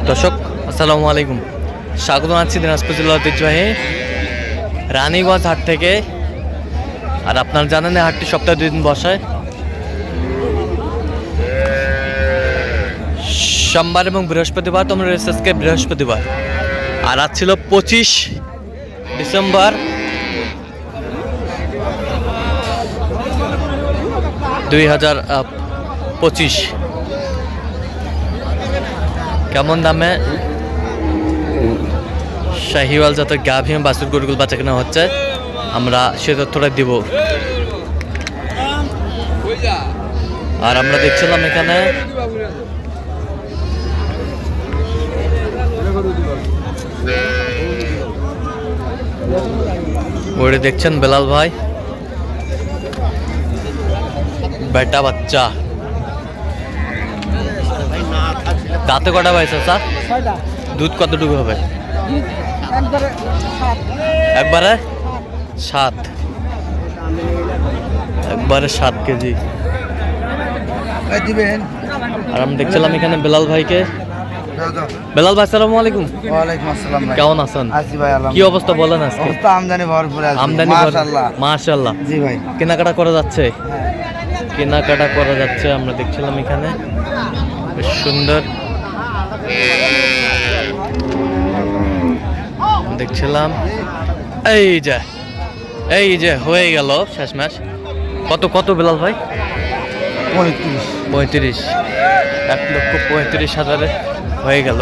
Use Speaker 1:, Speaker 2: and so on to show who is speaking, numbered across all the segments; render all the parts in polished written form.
Speaker 1: দর্শক আসসালামু আলাইকুম, স্বাগত জানাচ্ছি দিনাজপুর জেলার ঐতিহ্যবাহী রানীগঞ্জ হাট থেকে। আর আপনারা জানেন এই হাটটি সপ্তাহে 2 দিন বসায়, সোমবার এবং বৃহস্পতিবার। তোমরা আজকে বৃহস্পতিবার, আর আজ ছিল 25 ডিসেম্বর 2025। কেমন দামে শাহিওয়াল জাতের গাভী বাছুর গরুগুলো বাচ্চা কেনা হচ্ছে, আমরা সে তথ্যটা দিব। আর আমরা দেখছিলাম এখানে ওরে দেখছেন বেলাল ভাই, বেটা বাচ্চা। দাঁতে কটা পাইছে স্যার? দুধ কতটুকু হবে? একবারে 7, একবারে 7 কেজি। আর আমি দেখছিলাম এখানে বেলাল ভাইকে। বেলাল ভাই আসসালামু আলাইকুম।
Speaker 2: ওয়ালাইকুম আসসালাম ভাই।
Speaker 1: কেমন আছেন?
Speaker 2: আছি ভাই,
Speaker 1: কি অবস্থা বলেন আজকে?
Speaker 2: অবস্থা আমদানি ভরপুর আছে।
Speaker 1: আমদানি
Speaker 2: মাশাআল্লাহ।
Speaker 1: মাশাআল্লাহ।
Speaker 2: জি ভাই।
Speaker 1: কেনাকাটা করা যাচ্ছে, কেনাকাটা করা যাচ্ছে। আমরা দেখছিলাম এখানে বেশ সুন্দর দেখছিলাম। এই যে হয়ে গেল শেষমেশ। কত কত বেলাল ভাই? 35। 1,35,000 হয়ে গেল।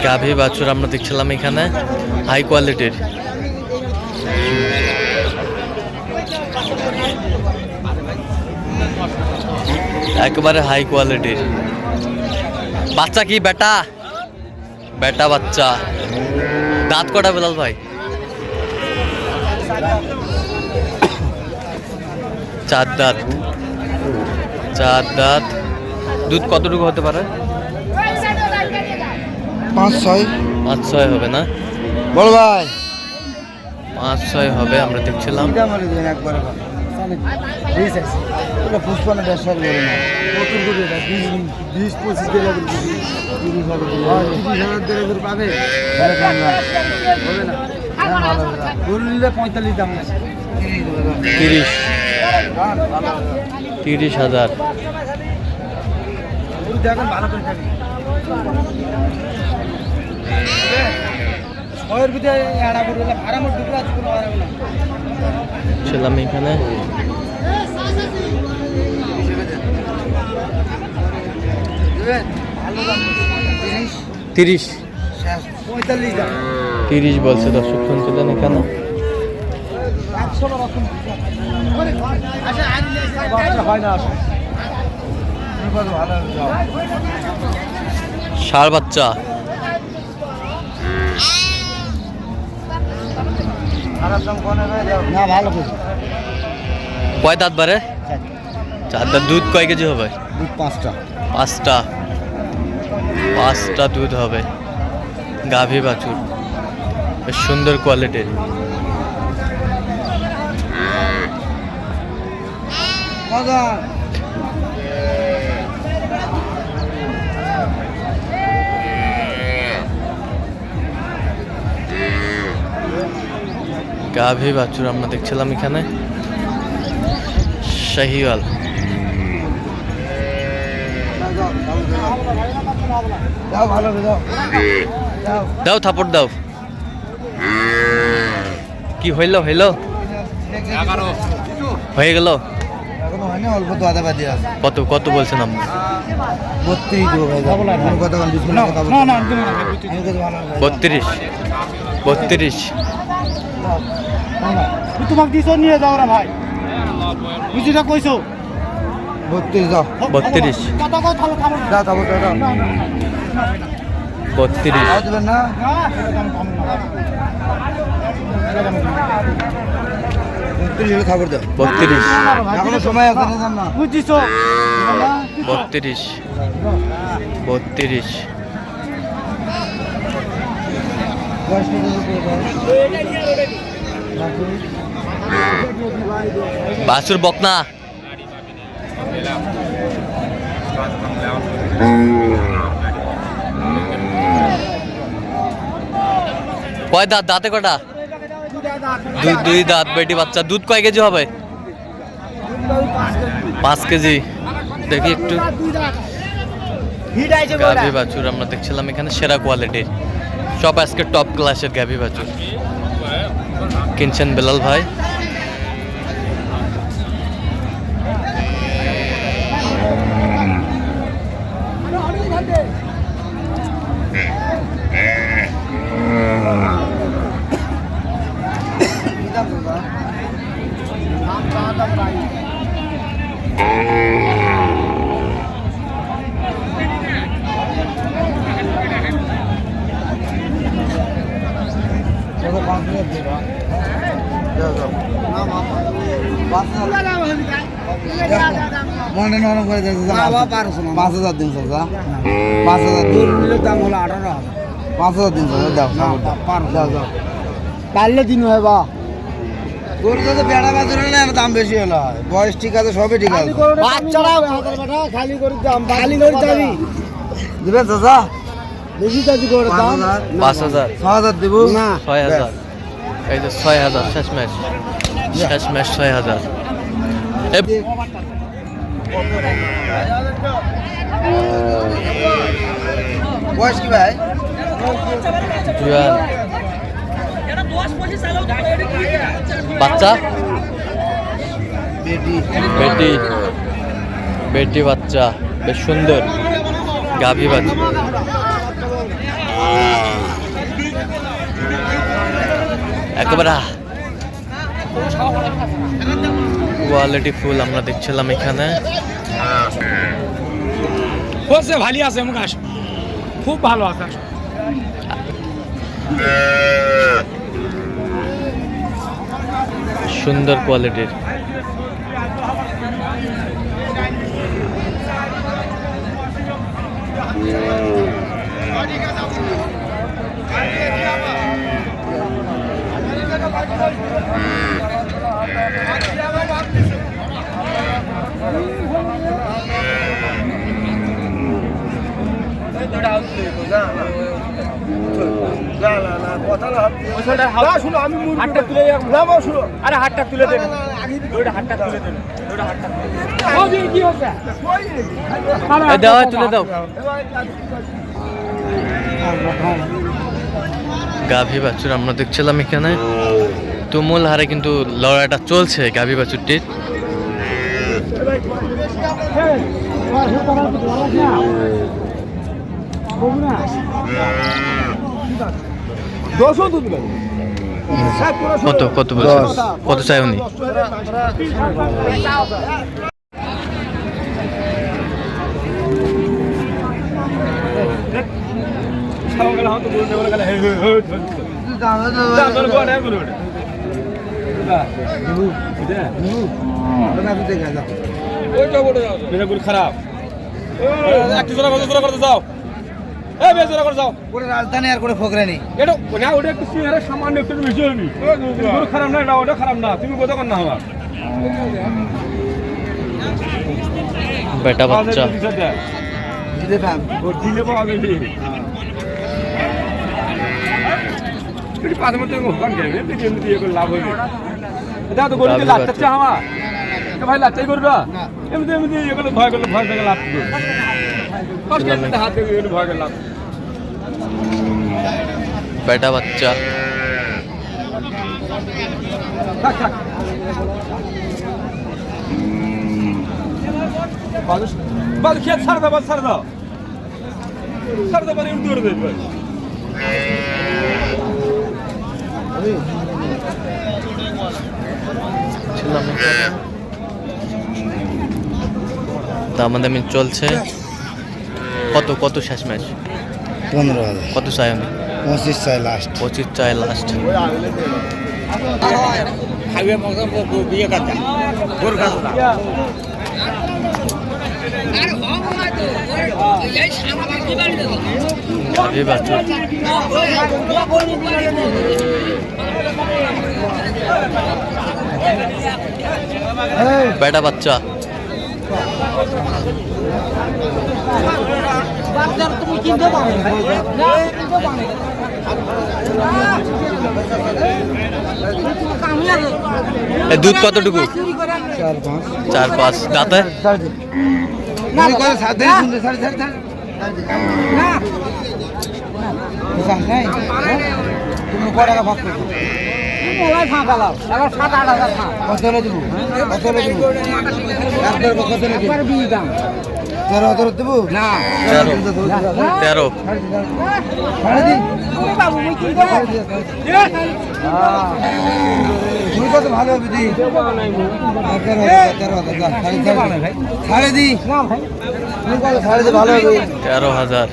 Speaker 1: গাভী বাছুর আমরা দেখছিলাম এখানে হাই কোয়ালিটির। একেবারে হাই কোয়ালিটির বাচ্চা। কি বেটা? বেটা বাচ্চা। দাঁত কটা বেলাল ভাই? 4 দাঁত। 4 দাঁত। দুধ কতটুকু হতে পারে? 5-6 হবে না
Speaker 2: বল ভাই?
Speaker 1: 5-6 হবে আমরা দেখছিলাম। $30,000। ছিলাম এখানে $30 বলছে। দর্শক শুনছিলেন এখানে ষাঁড় বাচ্চা। কয় দাঁত বারে? 4 দাঁত। দুধ কয় কেজি হবে? 5টা দুধ হবে। গাভী বাছুর বেশ সুন্দর কোয়ালিটির। গাভী বাছুর আমরা দেখছিলাম এখানে শাহিওয়াল। দাও থাপড় দাও। কি হইল? হয়ে গেল। কত কত বলছেন আপনি? 32।
Speaker 2: তোমাকে দিছো নিয়ে যাও রে ভাই। বুঝিটা কইছো 32 দাও।
Speaker 1: 32।
Speaker 2: কত কত দাও দাও দাও।
Speaker 1: 32
Speaker 2: দিবেন না?
Speaker 3: খবর দাও
Speaker 1: 32
Speaker 3: এখনো সময় আছে না জান না
Speaker 2: বুঝিছো
Speaker 1: 32 32 বাছুর বকনা কয় দাঁত দাঁতে কটা দুই দাঁত বেটি বাচ্চা দুধ কয় কেজি হবে 5 কেজি দেখি একটু গাভী বাছুর আমরা দেখছিলাম এখানে সেরা কোয়ালিটির সব আজকে টপ ক্লাসের গাভী বাছুর কিনছেন বেলাল ভাই
Speaker 3: মনে নরম করে দিয়েছে 5,000 দিন চাচা 5,000 দিন
Speaker 2: দাম হলো 18,000
Speaker 3: 5,000 দিন চাচা দাও দাও দাও
Speaker 2: পারলে দিন হয় বা
Speaker 3: তোর তো বেড়া বাজারে না দাম বেশি হলো বয়স ঠিক আছে সবই ঠিক আছে
Speaker 2: বাচ্চারা খালি করে দাম খালি করে যাবি
Speaker 3: দিবেন চাচা
Speaker 2: বেশি কাজ করে দাম
Speaker 1: 5,000
Speaker 3: 6,000 দিব
Speaker 2: না
Speaker 1: 6,000 এই যে 6,000 শেষ ম্যাচ 6,000
Speaker 3: বয়স কি ভাই
Speaker 1: জুয়ান বাচ্চা
Speaker 3: বেটি
Speaker 1: বেটি বেটি বাচ্চা বেশ সুন্দর গাভী বাচ্চা একেবারে কোয়ালিটি ফুল আমরা দেখছিলাম এখানে
Speaker 2: বসে ভালো আছে মুকাশ খুব ভালো আছে
Speaker 1: সুন্দর কোয়ালিটির
Speaker 2: হাতটা তুলে আরে হাতটা তুলে দেন হাতটা তুলে দেন কি হচ্ছে
Speaker 1: দেওয়া তুলে দাও গাভী বাছুর আমরা দেখছিলাম এখানে তুমুল হারে কিন্তু লড়াইটা চলছে গাভী বাছুরটির কত কত বলছেন কত চাই উনি
Speaker 2: খারাপ একটু জোড়া করতে যাও বেজোরা করে যাও
Speaker 3: করে রাজধানী আর করে ফকরানি
Speaker 2: এটা না ওটা একটু সিয়ারে সামান্য একটু বেশি হবি গরু খারাপ না এটা ওটা খারাপ না তুমি কথা কর না আমার
Speaker 1: বেটা বাচ্চা
Speaker 3: দিতে পাম
Speaker 2: ও দিলে পাওয়া যাবে এটি পাঁচ মতো কোন গেবে এটি এমনি দিয়ে লাভ হবে এটা তো গরুকে লাগছে আমার ভাই লাগছে করবা এমনি এমনি এগুলো ভয় থেকে লাভ করবে কষ্ট হাত থেকে ভয় করে লাভ
Speaker 1: বেটা বাচ্চা
Speaker 2: বাদ খেত ছাড় দাও ছাড় দাও মানে দৌড়ে দেবে
Speaker 1: দামাদামি চলছে কত কত শেষ ম্যাচ
Speaker 3: 15,000
Speaker 1: কত চাই আমি
Speaker 3: 25 চাই লাস্ট
Speaker 1: 25 চাই লাস্ট
Speaker 3: খাইবে মজা বিয়ে কাটা গোর কাটা
Speaker 1: গাভী বাছুর বেটা বাচ্চা এ দুধ কতটুকু 4-5 দাঁতে
Speaker 3: তুমি কত টাকা ভাগ করছো কত দিব কত দিব কত দিব 13 দেবো না
Speaker 1: 13
Speaker 3: তুমি কত ভালো হবে দি 13 ছাড়ে দি তুমি কত ছাড়ে দি ভালো হবে
Speaker 1: 13,000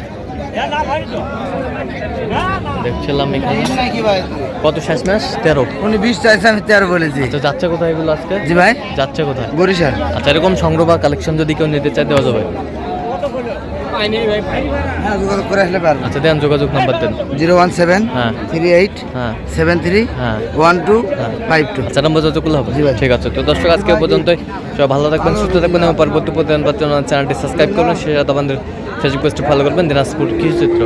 Speaker 1: দেখছিলাম এখানে
Speaker 3: নাকি ভাই
Speaker 1: কত শেষ ম্যাচ 13
Speaker 3: উনি 20 চাইছে আমি 13 বলেছি
Speaker 1: তো যাচ্ছে কোথায় এগুলো আজকে
Speaker 3: জি ভাই
Speaker 1: যাচ্ছে কোথায়
Speaker 3: বরিশাল
Speaker 1: আচ্ছা এরকম সংগ্রহ বা কালেকশন যদি কেউ নিতে চায় দেওয়া যাবে
Speaker 3: হ্যাঁ যোগাযোগ করে আসলে পারবো
Speaker 1: আচ্ছা দেন যোগাযোগ নাম্বার দেন
Speaker 3: 017
Speaker 1: হ্যাঁ
Speaker 3: 38
Speaker 1: হ্যাঁ
Speaker 3: 73
Speaker 1: হ্যাঁ
Speaker 3: 12
Speaker 1: হ্যাঁ।
Speaker 3: 52
Speaker 1: আচ্ছা নাম্বার যতগুলো হবে ঠিক আছে তো দর্শক আজকে এ পর্যন্তই সবাই ভালো থাকবেন সুস্থ থাকবেন এবং পরবর্তী প্রতিদিন পাওয়ার জন্য চ্যানেলটি সাবস্ক্রাইব করবেন সেই সাথে আমাদের ফেসবুক পেজটি ফলো করবেন দিনাজপুর কৃষি চিত্র।